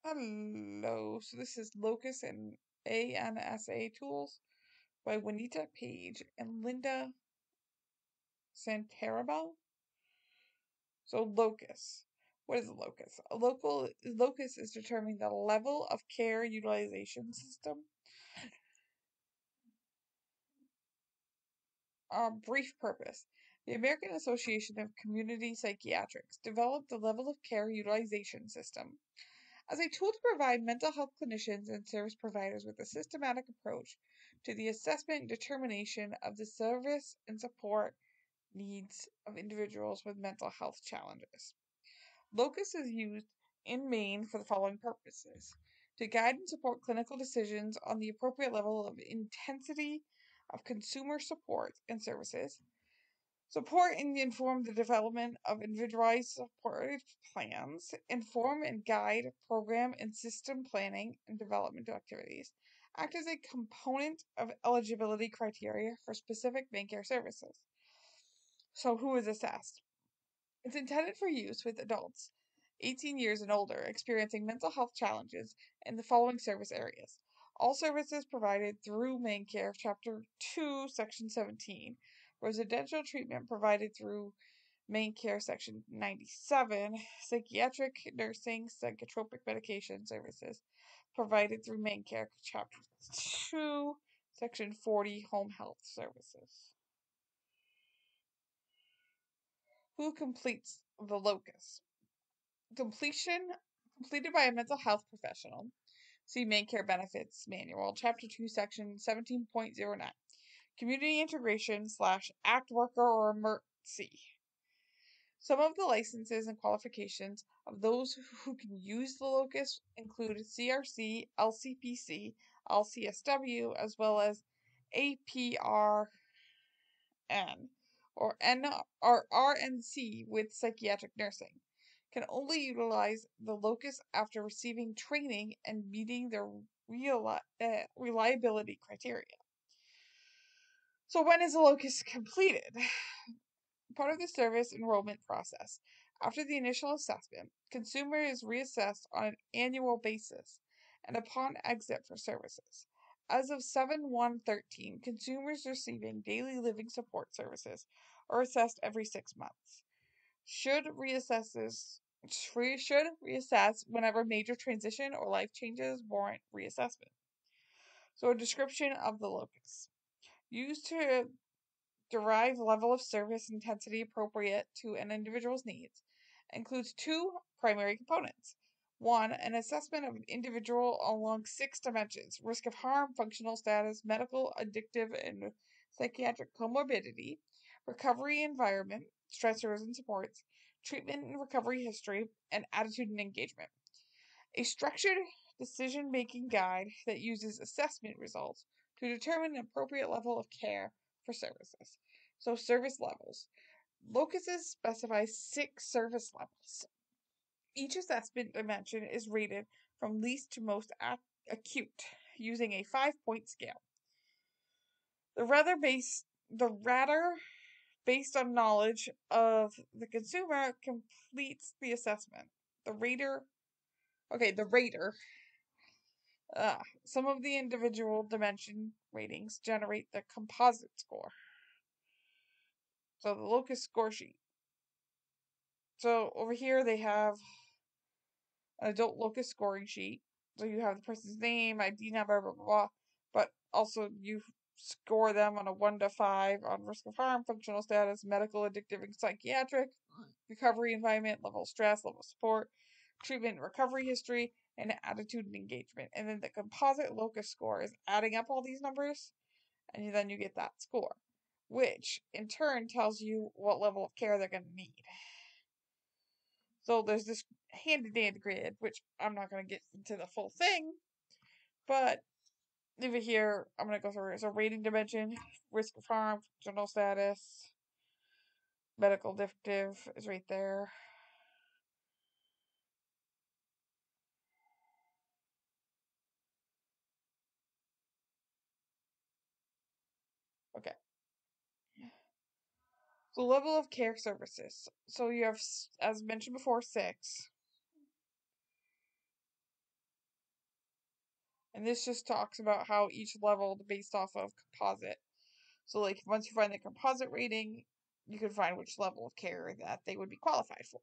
Hello, so this is Locus and ANSA Tools by Juanita Page and Linda Santarabal. So locus. What is a locus? A locus is determining the level of care utilization system. Brief purpose. The American Association of Community Psychiatrics developed the level of care utilization system as a tool to provide mental health clinicians and service providers with a systematic approach to the assessment and determination of the service and support needs of individuals with mental health challenges. Locus is used in Maine for the following purposes: to guide and support clinical decisions on the appropriate level of intensity of consumer support and services, support and inform the development of individualized support plans, inform and guide program and system planning and development activities, act as a component of eligibility criteria for specific Maine Care services. So, who is assessed? It's intended for use with adults 18 years and older experiencing mental health challenges in the following service areas. All services provided through Maine Care, Chapter 2, Section 17. Residential treatment provided through Maine Care, Section 97. Psychiatric nursing, psychotropic medication services provided through Maine Care, Chapter 2, Section 40. Home health services. Who completes the locus? Completed by a mental health professional. See Maine Care Benefits Manual, Chapter 2, Section 17.09. Community integration / act worker or emergency. Some of the licenses and qualifications of those who can use the locus include CRC, LCPC, LCSW, as well as APRN or RNC with psychiatric nursing. Can only utilize the locus after receiving training and meeting their reliability criteria. So when is the locus completed? Part of the service enrollment process. After the initial assessment, consumer is reassessed on an annual basis and upon exit for services. As of 7/1/13, consumers receiving daily living support services are assessed every 6 months. Should reassess whenever major transition or life changes warrant reassessment. So a description of the locus. Used to derive level of service intensity appropriate to an individual's needs. Includes two primary components. One, an assessment of an individual along 6 dimensions: risk of harm, functional status, medical, addictive, and psychiatric comorbidity, recovery environment, stressors and supports, treatment and recovery history, and attitude and engagement. A structured decision-making guide that uses assessment results to determine an appropriate level of care for services. So service levels. Locuses specify 6 service levels. Each assessment dimension is rated from least to most acute using a 5-point scale. The rather based on knowledge of the consumer completes the assessment. The rater some of the individual dimension ratings generate the composite score. So the locus score sheet. So over here they have an adult locus scoring sheet. So you have the person's name, ID number, blah, blah, blah. But also you score them on a 1 to 5 on risk of harm, functional status, medical, addictive, and psychiatric, recovery environment, level of stress, level of support, treatment and recovery history, and attitude and engagement. And then the composite locus score is adding up all these numbers, and then you get that score, which in turn tells you what level of care they're going to need. So there's this handy-dandy grid, which I'm not going to get into the full thing, but over here, I'm going to go through. So rating dimension, risk of harm, general status, medical addictive is right there. Okay. So level of care services. So you have, as mentioned before, 6. And this just talks about how each level is based off of composite. So, like, once you find the composite rating, you can find which level of care that they would be qualified for.